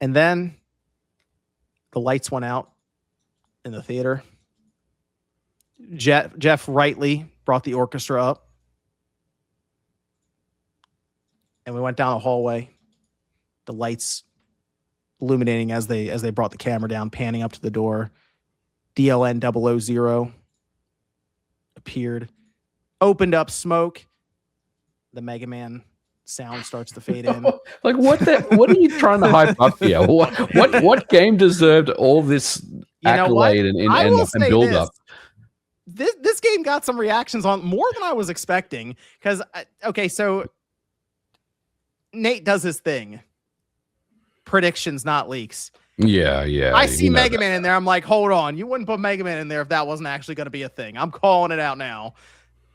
And then the lights went out in the theater. Jeff rightly brought the orchestra up. And we went down a hallway. The lights illuminating as they brought the camera down, panning up to the door. DLN 000 appeared, opened up smoke. The Mega Man sound starts to fade in. Like what are you trying to hype up here? What game deserved all this accolade and build up? This game got some reactions on more than I was expecting. Because so Nate does his thing. Predictions, not leaks. Yeah. I see Mega Man in there. I'm like, hold on. You wouldn't put Mega Man in there if that wasn't actually going to be a thing. I'm calling it out now.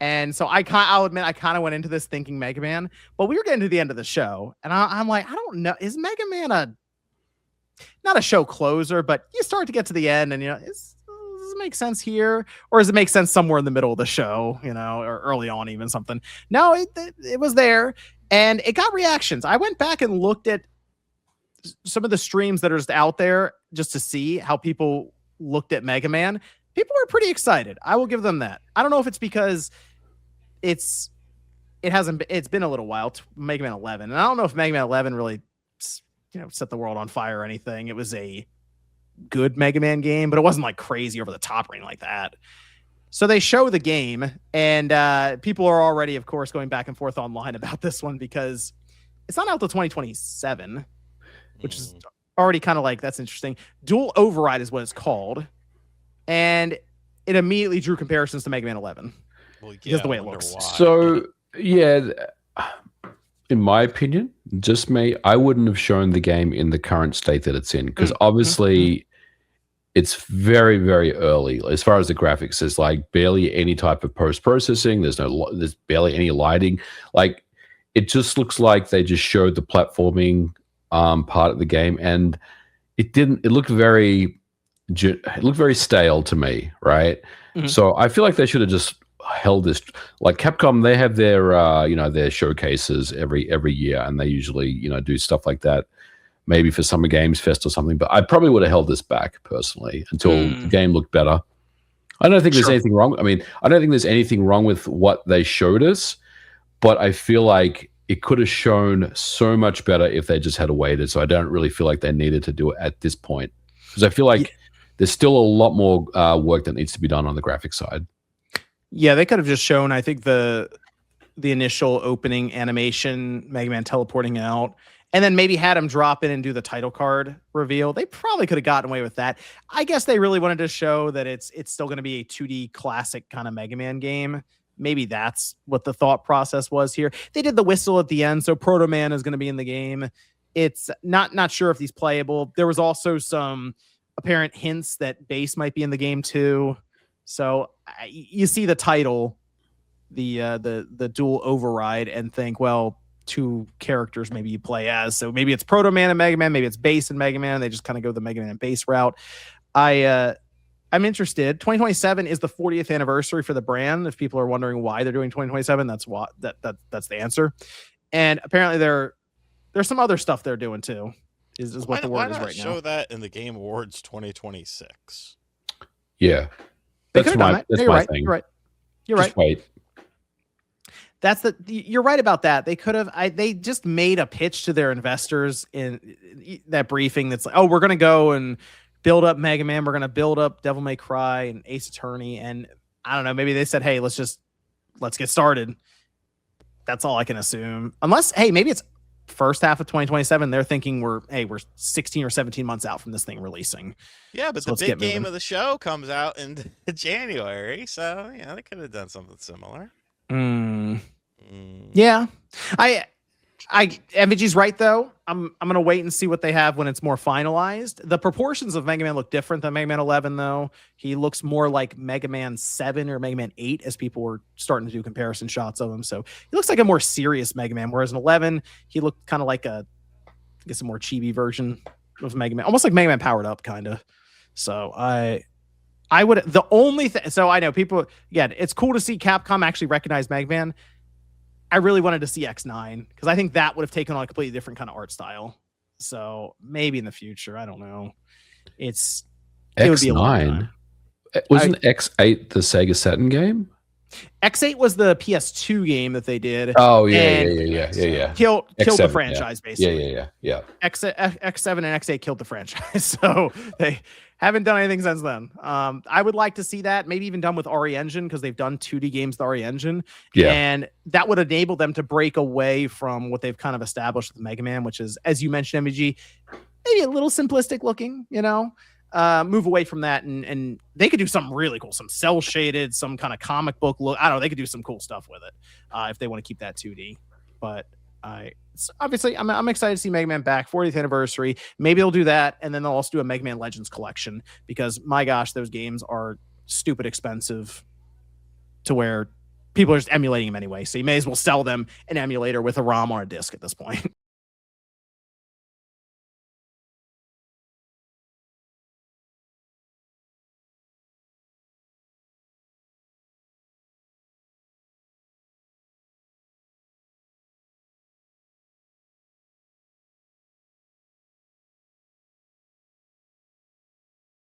And so I'll admit, I kind of went into this thinking Mega Man, but we were getting to the end of the show. And I'm like, I don't know. Is Mega Man not a show closer, but you start to get to the end and, does it make sense here? Or does it make sense somewhere in the middle of the show, or early on even something? No, it was there. And it got reactions. I went back and looked at some of the streams that are just out there just to see how people looked at Mega Man. People were pretty excited. I will give them that. I don't know if it's because it's been a little while to Mega Man 11. And I don't know if Mega Man 11 really, set the world on fire or anything. It was a good Mega Man game, but it wasn't like crazy over the top or anything like that. So they show the game and people are already, of course, going back and forth online about this one because it's not out till 2027. Which is already kind of like, that's interesting. Dual Override is what it's called. And it immediately drew comparisons to Mega Man 11. Well, because the way it looks. Why. So, yeah, in my opinion, just me, I wouldn't have shown the game in the current state that it's in. Because obviously, it's very, very early. As far as the graphics, there's like barely any type of post-processing. There's barely any lighting. Like, it just looks like they just showed the platforming part of the game, and it looked very stale to me, right? So I feel like they should have just held this. Like Capcom, they have their their showcases every year, and they usually do stuff like that, maybe for Summer Games Fest or something. But I probably would have held this back personally until the game looked better. I don't think there's anything wrong. I mean, I don't think there's anything wrong with what they showed us, but I feel like it could have shown so much better if they just had waited. So I don't really feel like they needed to do it at this point, because I feel like there's still a lot more work that needs to be done on the graphics side. Yeah, they could have just shown, I think, the initial opening animation, Mega Man teleporting out, and then maybe had him drop in and do the title card reveal. They probably could have gotten away with that. I guess they really wanted to show that it's still going to be a 2D classic kind of Mega Man game. Maybe that's what the thought process was here. They did the whistle at the end, so Proto Man is going to be in the game. It's not sure if he's playable. There was also some apparent hints that Bass might be in the game too. So you see the title, the Dual Override, and think, well, two characters maybe you play as. So maybe it's Proto Man and Mega Man, maybe it's Bass and Mega Man. They just kind of go the Mega Man and Bass route. I'm interested. 2027 is the 40th anniversary for the brand. If people are wondering why they're doing 2027, that's that's the answer. And apparently there's some other stuff they're doing too. Is what the word is right now. Show that in the Game Awards 2026. Yeah, that's my thing. You're right. Wait. You're right about that. They could have. They just made a pitch to their investors in that briefing. That's like, oh, we're gonna go and build up Mega Man. We're going to build up Devil May Cry and Ace Attorney. And I don't know, maybe they said, hey, let's get started. That's all I can assume. Unless, hey, maybe it's first half of 2027. They're thinking we're 16 or 17 months out from this thing releasing. Yeah, but the big game of the show coms out in January. So, they could have done something similar. Yeah. MVG's right though. I'm gonna wait and see what they have when it's more finalized. The proportions of Mega Man look different than Mega Man 11 though. He looks more like Mega Man 7 or Mega Man 8 as people were starting to do comparison shots of him. So he looks like a more serious Mega Man, whereas in 11 he looked kind of like a more chibi version of Mega Man, almost like Mega Man powered up kind of. So I would, the only thing, so I know people, again, it's cool to see Capcom actually recognize Mega Man. I really wanted to see X9 because I think that would have taken on a completely different kind of art style. So maybe in the future, I don't know. It would be a long X9 time. wasn't X8 the Sega Saturn game? X8 was the PS2 game that they did. Oh yeah, And yeah. Killed the X7, franchise, Yeah, basically. yeah. X7 and X8 killed the franchise. So they haven't done anything since then. I would like to see that, maybe even done with RE Engine, because they've done 2D games with RE Engine. Yeah. And that would enable them to break away from what they've kind of established with Mega Man, which is, as you mentioned, MVG, maybe a little simplistic looking, move away from that, and they could do something really cool, some cell shaded, some kind of comic book look. I don't know, they could do some cool stuff with it if they want to keep that 2D. But obviously I'm excited to see Mega Man back, 40th anniversary. Maybe they'll do that, and then they'll also do a Mega Man Legends collection, because my gosh, those games are stupid expensive to where people are just emulating them anyway. So you may as well sell them an emulator with a ROM or a disc at this point.